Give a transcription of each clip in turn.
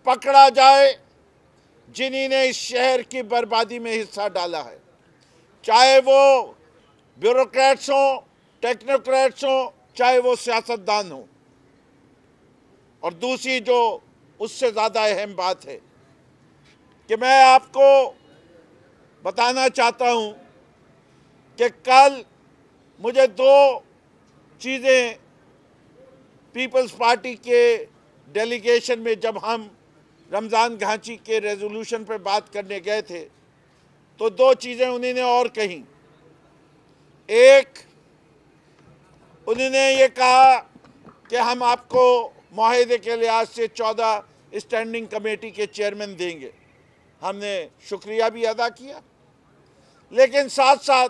पकड़ा जाए जिन्होंने इस शहर की बर्बादी में हिस्सा डाला है, चाहे वो ब्यूरोक्रेट्स हों, टेक्नोक्रेट्स हों, चाहे वो सियासतदान हों। और दूसरी जो उससे ज़्यादा अहम बात है कि मैं आपको बताना चाहता हूं कि कल मुझे दो चीज़ें पीपल्स पार्टी के डेलीगेशन में, जब हम रमज़ान घांची के रेजोल्यूशन पर बात करने गए थे, तो दो चीज़ें उन्होंने और कहीं। एक, उन्होंने ये कहा कि हम आपको मुआहदे के लिहाज से 14 स्टैंडिंग कमेटी के चेयरमैन देंगे। हमने शुक्रिया भी अदा किया, लेकिन साथ साथ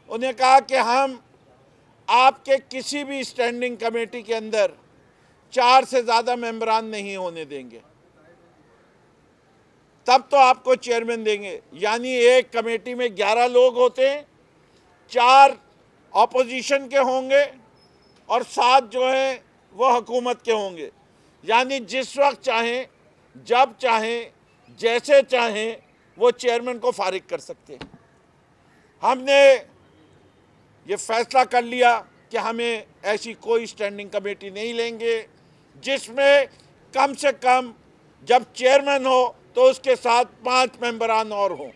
उन्हें कहा कि हम आपके किसी भी स्टैंडिंग कमेटी के अंदर 4 से ज़्यादा मेंबरान नहीं होने देंगे, तब तो आपको चेयरमैन देंगे। यानी एक कमेटी में 11 लोग होते हैं, 4 ऑपोजिशन के होंगे और 7 जो हैं वो हुकूमत के होंगे। यानी जिस वक्त चाहें, जब चाहें, जैसे चाहें वो चेयरमैन को फारिग कर सकते हैं। हमने ये फैसला कर लिया कि हमें ऐसी कोई स्टैंडिंग कमेटी नहीं लेंगे जिसमें कम से कम जब चेयरमैन हो तो उसके साथ 5 मेंबरान और हों,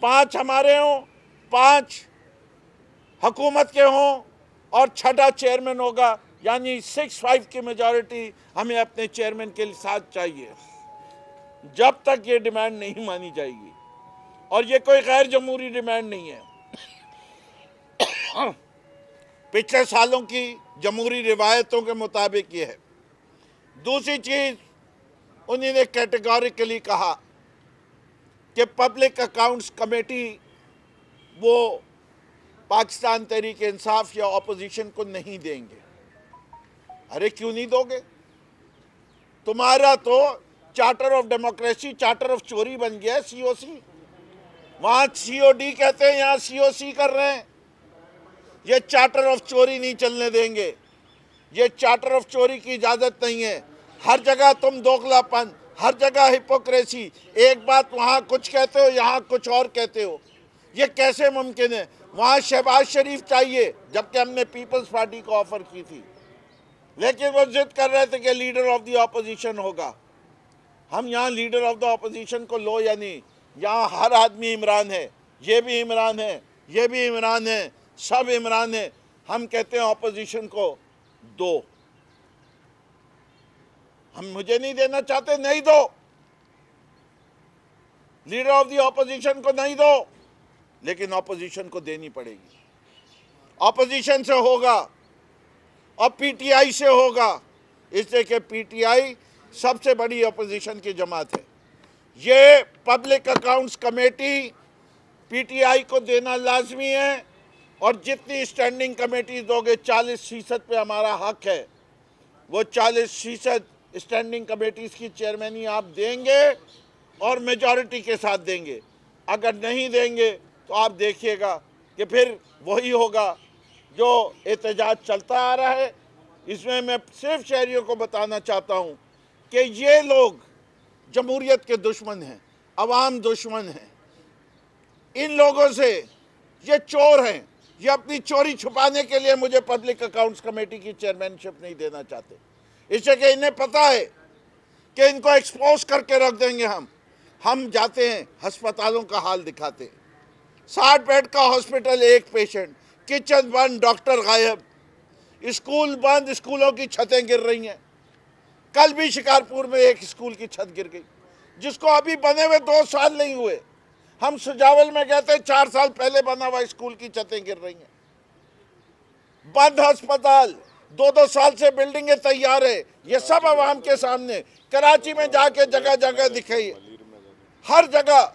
5 हमारे हों, 5 हुकूमत के हों और 6ठा चेयरमैन होगा। यानी 6-5 की मेजॉरिटी हमें अपने चेयरमैन के साथ चाहिए, जब तक ये डिमांड नहीं मानी जाएगी। और ये कोई गैर जमहूरी डिमांड नहीं है, पिछले सालों की जमहूरी रिवायतों के मुताबिक ये है। दूसरी चीज़, उन्होंने कैटेगोरिकली कहा कि पब्लिक अकाउंट्स कमेटी वो पाकिस्तान तहरीक इंसाफ या ऑपोजिशन को नहीं देंगे। अरे क्यों नहीं दोगे? तुम्हारा तो charter of democracy charter of चोरी बन गया है, सीओसी। वहाँ सीओडी कहते हैं, यहाँ सीओसी कर रहे हैं। ये चार्टर ऑफ चोरी नहीं चलने देंगे, ये चार्टर ऑफ चोरी की इजाज़त नहीं है। हर जगह तुम दोगलापन, हर जगह हिपोक्रेसी, एक बात वहाँ कुछ कहते हो, यहाँ कुछ और कहते हो। ये कैसे मुमकिन है? वहाँ शहबाज शरीफ चाहिए, जबकि हमने पीपल्स पार्टी को ऑफर की थी, लेकिन वो जिद कर रहे थे कि लीडर ऑफ द ऑपोजिशन होगा। हम यहाँ लीडर ऑफ द ऑपोजिशन को लो या नहीं, यहाँ हर आदमी इमरान है, ये भी इमरान है, ये भी इमरान है, सब इमरान है। हम कहते हैं ऑपोजिशन को दो। हम मुझे नहीं देना चाहते, नहीं दो। लीडर ऑफ द ऑपोजिशन को नहीं दो, लेकिन ऑपोजिशन को देनी पड़ेगी। ऑपोजिशन से होगा और पीटीआई से होगा, इसलिए कि पीटीआई सबसे बड़ी ऑपोजिशन की जमात है। ये पब्लिक अकाउंट्स कमेटी पीटीआई को देना लाजमी है, और जितनी स्टैंडिंग कमेटी दोगे 40% पे हमारा हक है, वो 40% स्टैंडिंग कमेटीज की चेयरमैनी आप देंगे और मेजॉरिटी के साथ देंगे। अगर नहीं देंगे तो आप देखिएगा कि फिर वही होगा जो एहतजाज चलता आ रहा है। इसमें मैं सिर्फ शहरियों को बताना चाहता हूँ कि ये लोग जमहूरियत के दुश्मन हैं, अवाम दुश्मन हैं। इन लोगों से, ये चोर हैं, ये अपनी चोरी छुपाने के लिए मुझे पब्लिक अकाउंट्स कमेटी की चेयरमैनशिप नहीं देना चाहते, इससे कि इन्हें पता है कि इनको एक्सपोज करके रख देंगे। हम जाते हैं अस्पतालों का हाल दिखाते हैं, 60 बेड का हॉस्पिटल, एक पेशेंट, किचन बंद, डॉक्टर गायब, स्कूल बंद, स्कूलों की छतें गिर रही हैं। कल भी शिकारपुर में एक स्कूल की छत गिर गई, जिसको अभी बने हुए 2 साल नहीं हुए। हम सुजावल में गए थे, 4 साल पहले बना हुआ स्कूल की छतें गिर रही हैं। बंद अस्पताल, 2-2 साल से बिल्डिंगें तैयार है। ये सब आवाम के सामने। कराची में जाके जगह जगह दिखाई, हर जगह।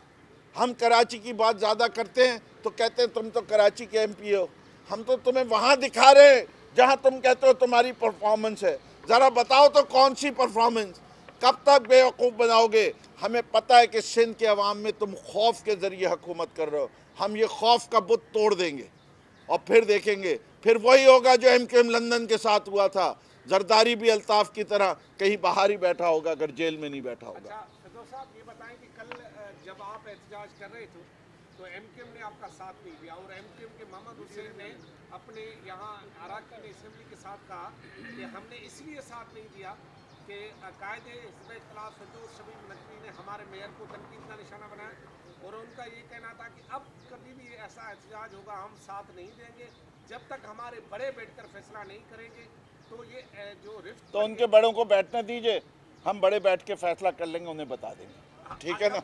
हम कराची की बात ज़्यादा करते हैं तो कहते हैं तुम तो कराची के एमपी हो। हम तो तुम्हें वहाँ दिखा रहे हैं जहाँ तुम कहते हो तुम्हारी परफॉर्मेंस है। ज़रा बताओ तो कौन सी परफॉर्मेंस? कब तक बेवकूफ़ बनाओगे? हमें पता है कि सिंध के अवाम में तुम खौफ के ज़रिए हुकूमत कर रहे हो। हम ये खौफ का बुत तोड़ देंगे और फिर देखेंगे, फिर वही होगा जो एमकेएम लंदन के साथ हुआ था। जरदारी भी अल्ताफ की तरह कहीं बाहर ही बैठा होगा, अगर जेल में नहीं बैठा होगा। अच्छा फिरदौस साहब, ये बताएं कि कल जब आप एहतजाज कर रहे थे तो एमकेएम ने आपका साथ नहीं दिया और एमकेएम के मोहम्मद हुसैन ने अपने यहाँ अराकीन असेंबली के साथ कहा कि हमने इसलिए साथ नहीं दिया कि कायदे हिज़्ब इख्तिलाफ फिरदौस शमीम नकवी ने हमारे मेयर को तनकीद का निशाना बनाया और उनका ये कहना था कि अब कभी भी ऐसा एहतजाज होगा हम साथ नहीं देंगे जब तक हमारे बड़े बैठकर फैसला नहीं करेंगे। तो ये जो रिफ्ट, तो उनके बड़ों को बैठने दीजिए, हम बड़े बैठ के फैसला कर लेंगे, उन्हें बता देंगे, ठीक है ना।